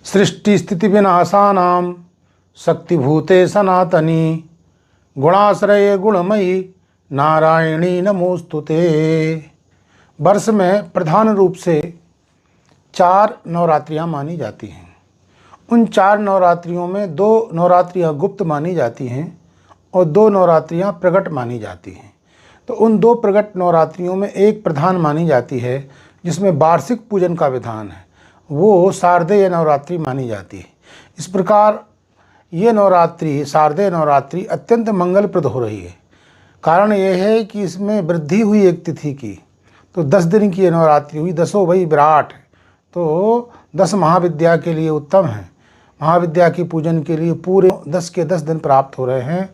सृष्टि स्थिति विनाशानां शक्तिभूते सनातनी गुणाश्रये गुणमयी नारायणी नमोस्तुते। वर्ष में प्रधान रूप से 4 नवरात्रियाँ मानी जाती हैं। उन 4 नवरात्रियों में 2 नवरात्रियाँ गुप्त मानी जाती हैं और 2 नवरात्रियाँ प्रकट मानी जाती हैं। तो उन 2 प्रकट नवरात्रियों में एक प्रधान मानी जाती है जिसमें वार्षिक पूजन का विधान है, वो शारदेय नवरात्रि मानी जाती है। इस प्रकार ये नवरात्रि, शारदेय नवरात्रि अत्यंत मंगलप्रद हो रही है। कारण यह है कि इसमें वृद्धि हुई एक तिथि की, तो 10 दिन की ये नवरात्रि हुई। 10 वही विराट, तो 10 महाविद्या के लिए उत्तम है। महाविद्या की पूजन के लिए पूरे 10 के 10 दिन प्राप्त हो रहे हैं,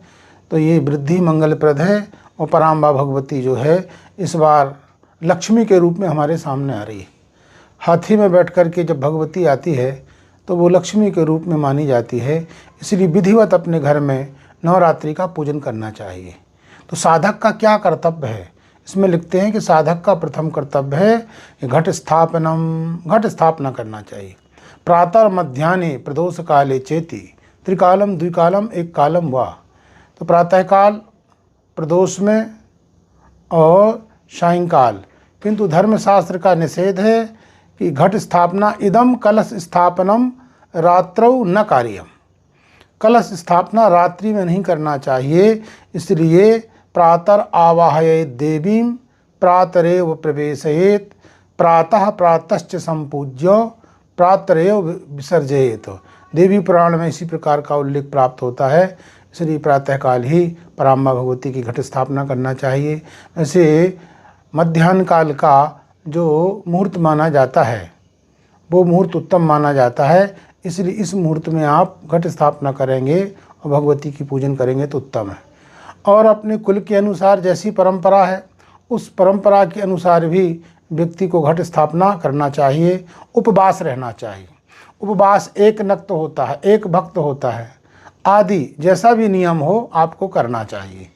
तो ये वृद्धि मंगलप्रद है। और पराम्बा भगवती जो है इस बार लक्ष्मी के रूप में हमारे सामने आ रही है। हाथी में बैठ कर के जब भगवती आती है तो वो लक्ष्मी के रूप में मानी जाती है, इसलिए विधिवत अपने घर में नवरात्रि का पूजन करना चाहिए। तो साधक का क्या कर्तव्य है, इसमें लिखते हैं कि साधक का प्रथम कर्तव्य है कि घट स्थापना करना चाहिए। प्रातः मध्याह्ने प्रदोष काले चेति त्रिकालम द्विकालम एक कालम वा। तो प्रातःकाल प्रदोष में और सायंकाल, किंतु धर्मशास्त्र का निषेध है कि घट स्थापना इदम कलश स्थापनम रात्रौ न कार्यम। कलश स्थापना रात्रि में नहीं करना चाहिए, इसलिए प्रातः आवाहयेत् देवीं प्रातरेव प्रवेशयेत् प्रातः प्रातश्च संपूज्य प्रातरेव विसर्जयेत्। देवी पुराण में इसी प्रकार का उल्लेख प्राप्त होता है, इसलिए प्रातःकाल ही पराम्बा भगवती की घट स्थापना करना चाहिए। वैसे मध्याह्न काल का जो मुहूर्त माना जाता है वो मुहूर्त उत्तम माना जाता है, इसलिए इस मुहूर्त में आप घट स्थापना करेंगे और भगवती की पूजन करेंगे तो उत्तम है। और अपने कुल के अनुसार जैसी परंपरा है उस परंपरा के अनुसार भी व्यक्ति को घट स्थापना करना चाहिए। उपवास रहना चाहिए। उपवास एक नक्त होता है, एक भक्त होता है, आदि जैसा भी नियम हो आपको करना चाहिए।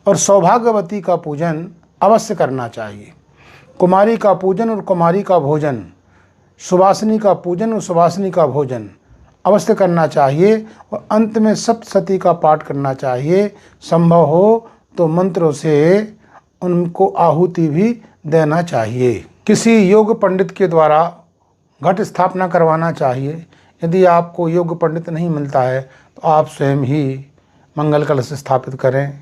और सौभाग्यवती का पूजन अवश्य करना चाहिए। कुमारी का पूजन और कुमारी का भोजन, सुवासिनी का पूजन और सुवासिनी का भोजन अवश्य करना चाहिए। और अंत में सप्तशती का पाठ करना चाहिए। संभव हो तो मंत्रों से उनको आहुति भी देना चाहिए। किसी योग पंडित के द्वारा घट स्थापना करवाना चाहिए। यदि आपको योग पंडित नहीं मिलता है तो आप स्वयं ही मंगल कलश स्थापित करें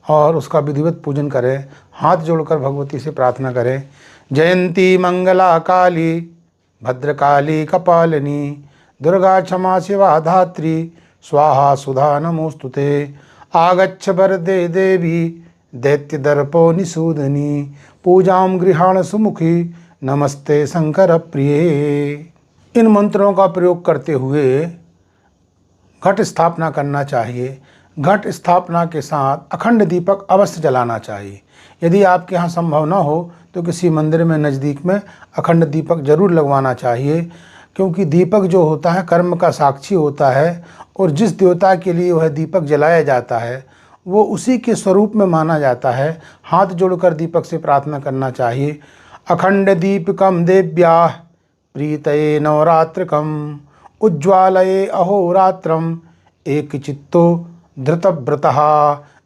और उसका विधिवत पूजन करें। हाथ जोड़कर भगवती से प्रार्थना करें, जयंती मंगला काली भद्रकाली कपालिनी दुर्गा क्षमा शिवा धात्री स्वाहा सुधा नमोस्तुते। आगच्छ वरदे देवी दैत्य दर्पो निषूदनी पूजां गृहाण सुमुखी नमस्ते शंकर प्रिये। इन मंत्रों का प्रयोग करते हुए घट स्थापना करना चाहिए। घट स्थापना के साथ अखंड दीपक अवश्य जलाना चाहिए। यदि आपके यहाँ संभव न हो तो किसी मंदिर में नज़दीक में अखंड दीपक जरूर लगवाना चाहिए, क्योंकि दीपक जो होता है कर्म का साक्षी होता है और जिस देवता के लिए वह दीपक जलाया जाता है वो उसी के स्वरूप में माना जाता है। हाथ जोड़कर दीपक से प्रार्थना करना चाहिए। अखंड दीपकम देव्याः प्रीतये नवरात्रकम उज्ज्वालये अहोरात्रम एक चित्तो धृतव्रतः।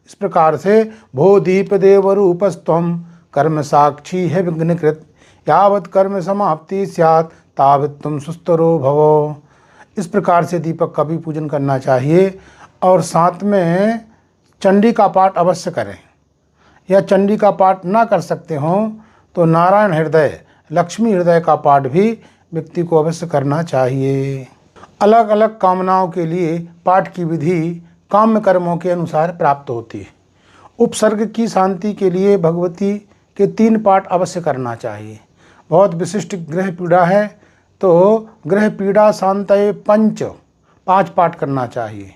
इस प्रकार से भो दीप देव रूपस्त्वं कर्म साक्षी है विघ्नकृत यावत् कर्म समाप्ति स्यात् तावत् तुम सुस्तरो भवो। इस प्रकार से दीपक का भी पूजन करना चाहिए। और साथ में चंडी का पाठ अवश्य करें, या चंडी का पाठ ना कर सकते हों तो नारायण हृदय, लक्ष्मी हृदय का पाठ भी व्यक्ति को अवश्य करना चाहिए। अलग अलग कामनाओं के लिए पाठ की विधि काम्य कर्मों के अनुसार प्राप्त होती है। उपसर्ग की शांति के लिए भगवती के 3 पाठ अवश्य करना चाहिए। बहुत विशिष्ट ग्रह पीड़ा है तो ग्रह पीड़ा शांतये 5 पाठ करना चाहिए।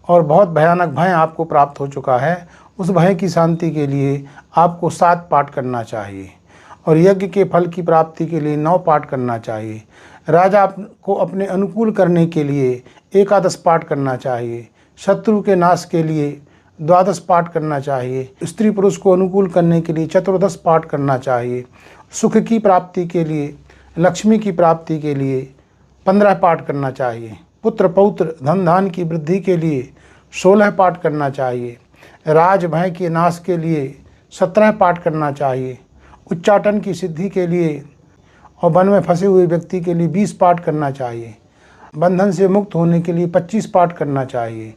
और बहुत भयानक भय आपको प्राप्त हो चुका है, उस भय की शांति के लिए आपको 7 पाठ करना चाहिए। और यज्ञ के फल की प्राप्ति के लिए 9 पाठ करना चाहिए। राजा को अपने अनुकूल करने के लिए 11 पाठ करना चाहिए। शत्रु के नाश के लिए 12 पाठ करना चाहिए। स्त्री पुरुष को अनुकूल करने के लिए 14 पाठ करना चाहिए। सुख की प्राप्ति के लिए, लक्ष्मी की प्राप्ति के लिए 15 पाठ करना चाहिए। पुत्र पौत्र धन धान की वृद्धि के लिए 16 पाठ करना चाहिए। राज भय के नाश के लिए 17 पाठ करना चाहिए। उच्चाटन की सिद्धि के लिए और वन में फंसे हुए व्यक्ति के लिए 20 पाठ करना चाहिए। बंधन से मुक्त होने के लिए 25 पाठ करना चाहिए।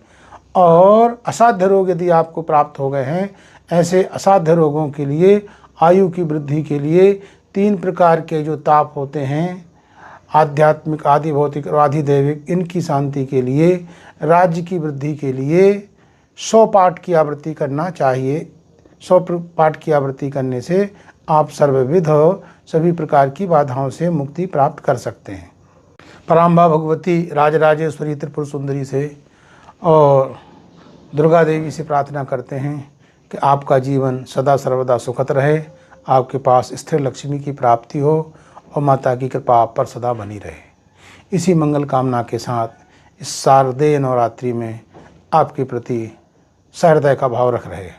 और असाध्य रोग यदि आपको प्राप्त हो गए हैं, ऐसे असाध्य रोगों के लिए, आयु की वृद्धि के लिए 3 प्रकार के जो ताप होते हैं, आध्यात्मिक, आदि भौतिक और आधिदैविक, इनकी शांति के लिए, राज्य की वृद्धि के लिए 100 पाठ की आवृत्ति करना चाहिए। 100 पाठ की आवृत्ति करने से आप सर्वविध सभी प्रकार की बाधाओं से मुक्ति प्राप्त कर सकते हैं। पराम्बा भगवती राजराजेश्वरी त्रिपुर सुंदरी से और दुर्गा देवी से प्रार्थना करते हैं कि आपका जीवन सदा सर्वदा सुखद रहे, आपके पास स्थिर लक्ष्मी की प्राप्ति हो और माता की कृपा आप पर सदा बनी रहे। इसी मंगल कामना के साथ इस शारदीय नवरात्रि में आपके प्रति सहृदय का भाव रख रहे।